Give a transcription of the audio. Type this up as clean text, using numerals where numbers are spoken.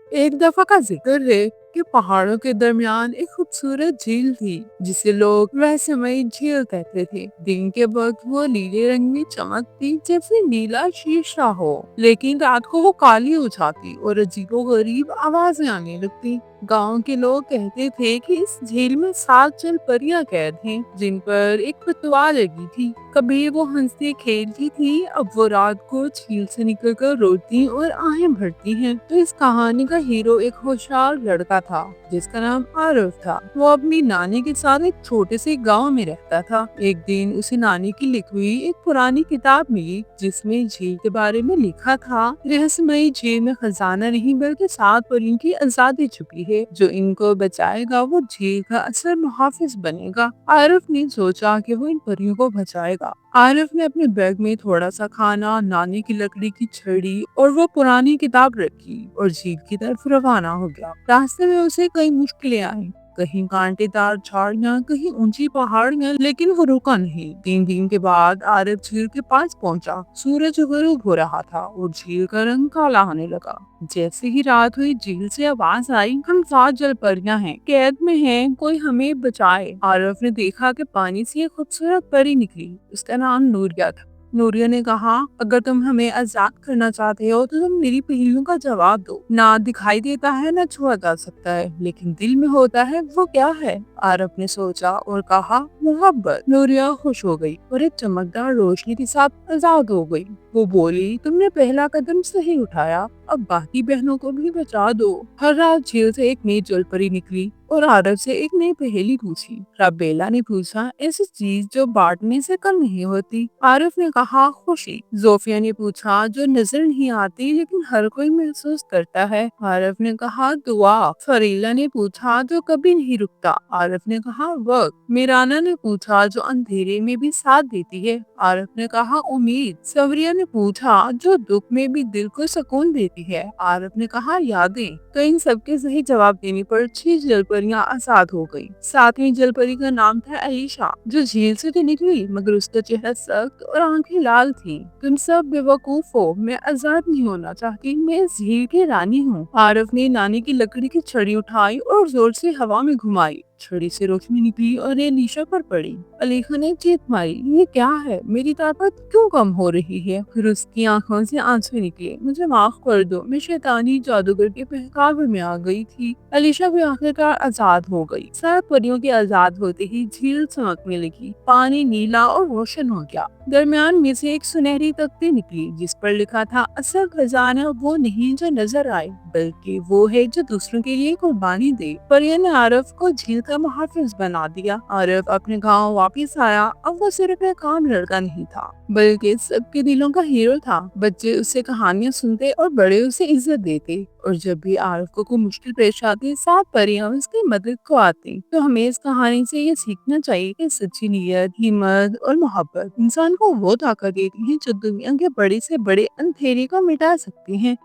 एक दफा का जिक्र है कि पहाड़ों के दरमियान एक खूबसूरत झील थी जिसे लोग रहस्यमयी झील कहते थे। दिन के वक्त वो नीले रंग में चमकती जैसे नीला शीशा हो, लेकिन रात को वो काली हो जाती और अजीबोगरीब आवाजें आने लगती। गांव के लोग कहते थे कि इस झील में 7 जल परियां कैद हैं, जिन पर एक फतवा लगी थी। कभी वो हंसती खेलती थी, अब वो रात को झील से निकलकर रोती और आहें भरती हैं। तो इस कहानी का हीरो एक होशियार लड़का था जिसका नाम आरव था। वो अपनी नानी के साथ एक छोटे से गांव में रहता था। एक दिन उसे नानी की लिखी हुई एक पुरानी किताब मिली जिसमें झील के बारे में लिखा था, रहस्यमयी झील में खजाना नहीं बल्कि 7 परियों की आजादी छुपी है। जो इनको बचाएगा वो झील का असल मुहाफिज बनेगा। आरफ ने सोचा कि वो इन परियों को बचाएगा। आरफ ने अपने बैग में थोड़ा सा खाना, नानी की लकड़ी की छड़ी और वो पुरानी किताब रखी और झील की तरफ रवाना हो गया। रास्ते में उसे कई मुश्किलें आई, कहीं कांटेदार झाड़ियां, कहीं ऊंची पहाड़ियां, लेकिन वो रुका नहीं। 3 दिन के बाद आरफ झील के पास पहुंचा। सूरज गरूब हो रहा था और झील का रंग काला होने लगा। जैसे ही रात हुई, झील से आवाज आई, हम 7 जल परियां हैं, कैद में हैं, कोई हमें बचाए। आरफ ने देखा कि पानी से एक खूबसूरत परी निकली। उसका नाम नूरिया था। नूरिया ने कहा, अगर तुम हमें आजाद करना चाहते हो तो तुम मेरी पहेलियों का जवाब दो। ना दिखाई देता है ना छुआ जा सकता है, लेकिन दिल में होता है, वो क्या है? आरफ ने सोचा और कहा, मोहब्बत। नूरिया खुश हो गई और एक चमकदार रोशनी के साथ आजाद हो गई। वो बोली, तुमने पहला कदम सही उठाया, अब बाकी बहनों को भी बचा दो। हर रात झील से एक नई जलपरी निकली और आरफ से एक नई पहेली पूछी। राबेला ने पूछा, ऐसी चीज जो बांटने से कम नहीं होती। आरफ ने कहा, खुशी। जोफिया ने पूछा, जो नजर नहीं आती लेकिन हर कोई महसूस करता है। आरफ ने कहा, दुआ। फरीला ने पूछा, जो कभी नहीं रुकता। आरफ ने कहा, वक्त। मीराना ने पूछा, जो अंधेरे में भी साथ देती है। आरफ ने कहा, उम्मीद। सवरिया ने पूछा, जो दुख में भी दिल को सुकून देती है। आरफ ने कहा, यादें। तो इन सबके सही जवाब देने पर 6 जलपरियां आजाद हो गई। 7वीं जलपरी का नाम था अलीशा, जो झील से तो निकली मगर उसका चेहरा सख्त और आंखें लाल थी। तुम सब बेवकूफ हो, मैं आजाद नहीं होना चाहती, मैं इस झील की रानी हूँ। आरफ ने नानी की लकड़ी की छड़ी उठाई और जोर से हवा में घुमाई। छड़ी से रोशनी निकली और ये अलीशा पर पड़ी। अलीशा ने चीख मारी, ये क्या है? मेरी ताकत क्यों कम हो रही है? फिर उसकी आंखों से आंसू निकले। मुझे माफ कर दो, मैं शैतानी जादूगर के बहकावे में आ गई थी। अलीशा भी आखिरकार आजाद हो गई। 7 परियों के आजाद होते ही झील चमकने लगी। पानी नीला और रोशन हो गया। दरमियान में से एक सुनहरी तख्ती निकली जिस पर लिखा था, असल खजाना वो नहीं जो नजर आए, बल्कि वो है जो दूसरों के लिए कुर्बानी दे। परियों ने आरफ को झील का मुहाफिज बना दिया। आरफ अपने गांव वापस आया। अब वो सिर्फ एक आम लड़का नहीं था, बल्कि सबके दिलों का हीरो था। बच्चे उससे कहानियां सुनते और बड़े उसे इज्जत देते। और जब भी आरफ को कोई मुश्किल पेश आती, 7 परियां उसकी मदद को आती। तो हमें इस कहानी से ये सीखना चाहिए कि सच्ची नीयत, हिम्मत और मोहब्बत इंसान को वो ताकत देती है जो दुनिया के बड़े से बड़े अंधेरे को मिटा सकती है।